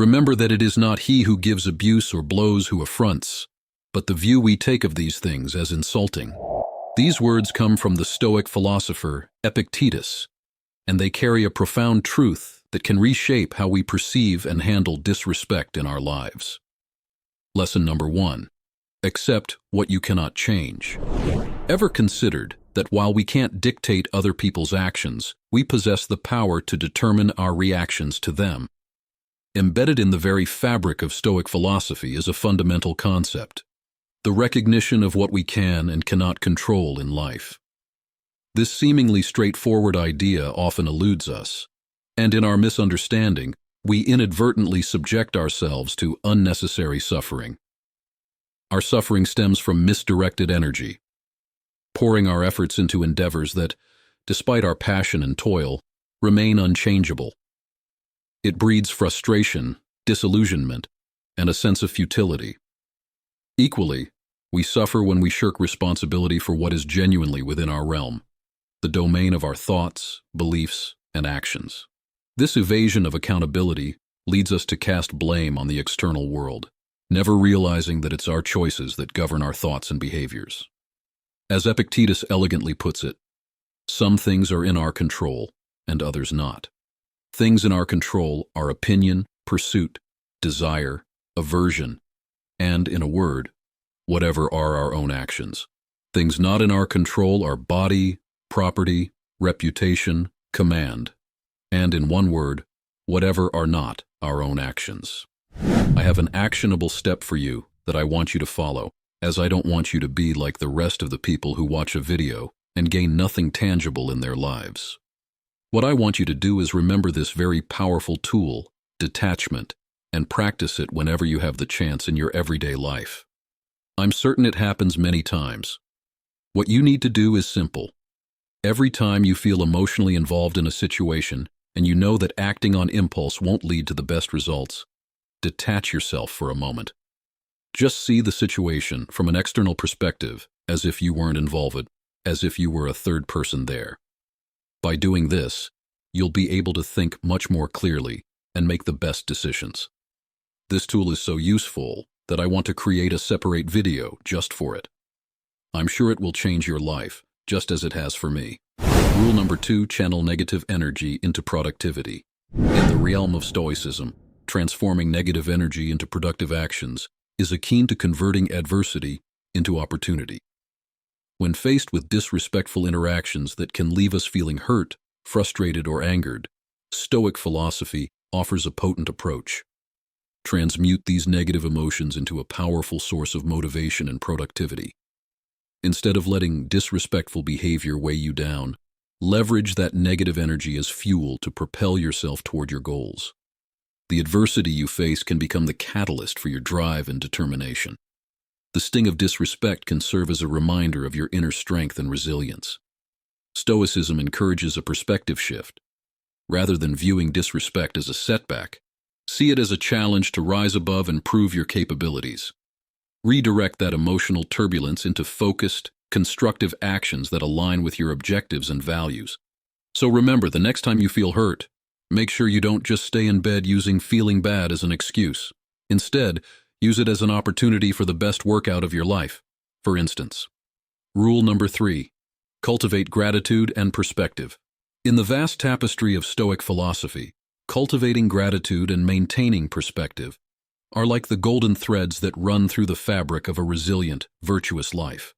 Remember that it is not he who gives abuse or blows who affronts, but the view we take of these things as insulting. These words come from the Stoic philosopher Epictetus, and they carry a profound truth that can reshape how we perceive and handle disrespect in our lives. Lesson number 1. Accept what you cannot change. Ever considered that while we can't dictate other people's actions, we possess the power to determine our reactions to them? Embedded in the very fabric of Stoic philosophy is a fundamental concept: the recognition of what we can and cannot control in life. This seemingly straightforward idea often eludes us, and in our misunderstanding, we inadvertently subject ourselves to unnecessary suffering. Our suffering stems from misdirected energy, pouring our efforts into endeavors that, despite our passion and toil, remain unchangeable. It breeds frustration, disillusionment, and a sense of futility. Equally, we suffer when we shirk responsibility for what is genuinely within our realm, the domain of our thoughts, beliefs, and actions. This evasion of accountability leads us to cast blame on the external world, never realizing that it's our choices that govern our thoughts and behaviors. As Epictetus elegantly puts it, some things are in our control and others not. Things in our control are opinion, pursuit, desire, aversion, and, in a word, whatever are our own actions. Things not in our control are body, property, reputation, command, and, in one word, whatever are not our own actions. I have an actionable step for you that I want you to follow, as I don't want you to be like the rest of the people who watch a video and gain nothing tangible in their lives. What I want you to do is remember this very powerful tool, detachment, and practice it whenever you have the chance in your everyday life. I'm certain it happens many times. What you need to do is simple. Every time you feel emotionally involved in a situation and you know that acting on impulse won't lead to the best results, detach yourself for a moment. Just see the situation from an external perspective, as if you weren't involved, as if you were a third person there. By doing this, you'll be able to think much more clearly and make the best decisions. This tool is so useful that I want to create a separate video just for it. I'm sure it will change your life, just as it has for me. Rule number 2, channel negative energy into productivity. In the realm of Stoicism, transforming negative energy into productive actions is akin to converting adversity into opportunity. When faced with disrespectful interactions that can leave us feeling hurt, frustrated, or angered, Stoic philosophy offers a potent approach. Transmute these negative emotions into a powerful source of motivation and productivity. Instead of letting disrespectful behavior weigh you down, leverage that negative energy as fuel to propel yourself toward your goals. The adversity you face can become the catalyst for your drive and determination. The sting of disrespect can serve as a reminder of your inner strength and resilience. Stoicism encourages a perspective shift. Rather than viewing disrespect as a setback, see it as a challenge to rise above and prove your capabilities. Redirect that emotional turbulence into focused, constructive actions that align with your objectives and values. So remember, the next time you feel hurt, make sure you don't just stay in bed using feeling bad as an excuse. Instead, use it as an opportunity for the best workout of your life. For instance, rule number 3, cultivate gratitude and perspective. In the vast tapestry of Stoic philosophy, cultivating gratitude and maintaining perspective are like the golden threads that run through the fabric of a resilient, virtuous life.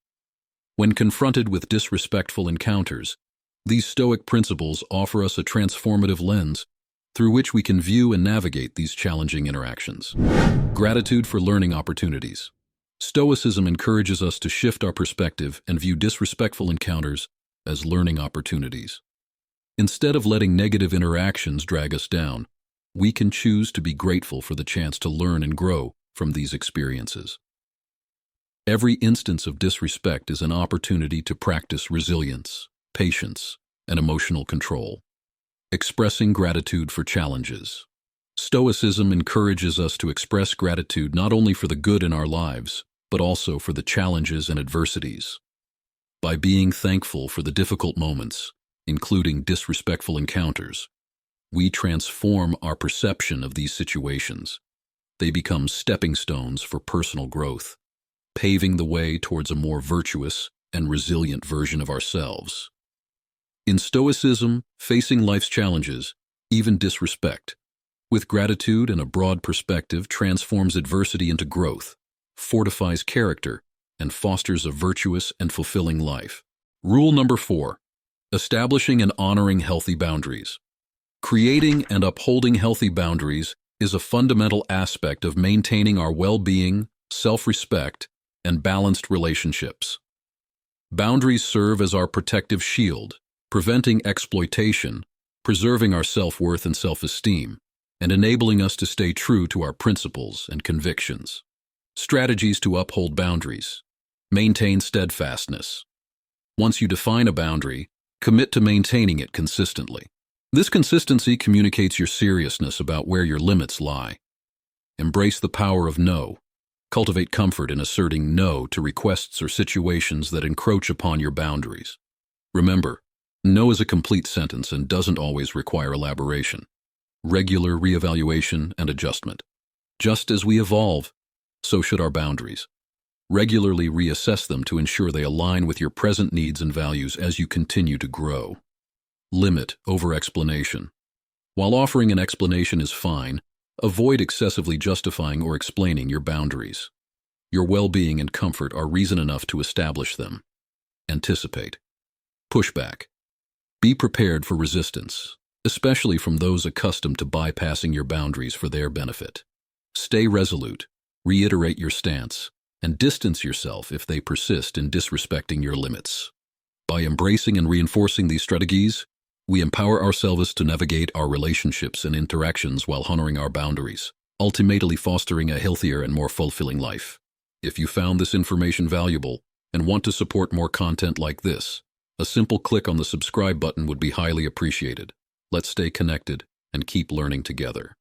When confronted with disrespectful encounters, these Stoic principles offer us a transformative lens through which we can view and navigate these challenging interactions. Gratitude for learning opportunities. Stoicism encourages us to shift our perspective and view disrespectful encounters as learning opportunities. Instead of letting negative interactions drag us down, we can choose to be grateful for the chance to learn and grow from these experiences. Every instance of disrespect is an opportunity to practice resilience, patience, and emotional control. Expressing gratitude for challenges. Stoicism encourages us to express gratitude not only for the good in our lives, but also for the challenges and adversities. By being thankful for the difficult moments, including disrespectful encounters, we transform our perception of these situations. They become stepping stones for personal growth, paving the way towards a more virtuous and resilient version of ourselves. In Stoicism, facing life's challenges, even disrespect, with gratitude and a broad perspective, transforms adversity into growth, fortifies character, and fosters a virtuous and fulfilling life. Rule number 4. Establishing and honoring healthy boundaries. Creating and upholding healthy boundaries is a fundamental aspect of maintaining our well-being, self-respect, and balanced relationships. Boundaries serve as our protective shield, preventing exploitation, preserving our self-worth and self-esteem, and enabling us to stay true to our principles and convictions. Strategies to uphold boundaries. Maintain steadfastness. Once you define a boundary, commit to maintaining it consistently. This consistency communicates your seriousness about where your limits lie. Embrace the power of no. Cultivate comfort in asserting no to requests or situations that encroach upon your boundaries. Remember, no is a complete sentence and doesn't always require elaboration. Regular reevaluation and adjustment. Just as we evolve, so should our boundaries. Regularly reassess them to ensure they align with your present needs and values as you continue to grow. Limit over-explanation. While offering an explanation is fine, avoid excessively justifying or explaining your boundaries. Your well-being and comfort are reason enough to establish them. Anticipate. Pushback. Be prepared for resistance, especially from those accustomed to bypassing your boundaries for their benefit. Stay resolute, reiterate your stance, and distance yourself if they persist in disrespecting your limits. By embracing and reinforcing these strategies, we empower ourselves to navigate our relationships and interactions while honoring our boundaries, ultimately fostering a healthier and more fulfilling life. If you found this information valuable and want to support more content like this, a simple click on the subscribe button would be highly appreciated. Let's stay connected and keep learning together.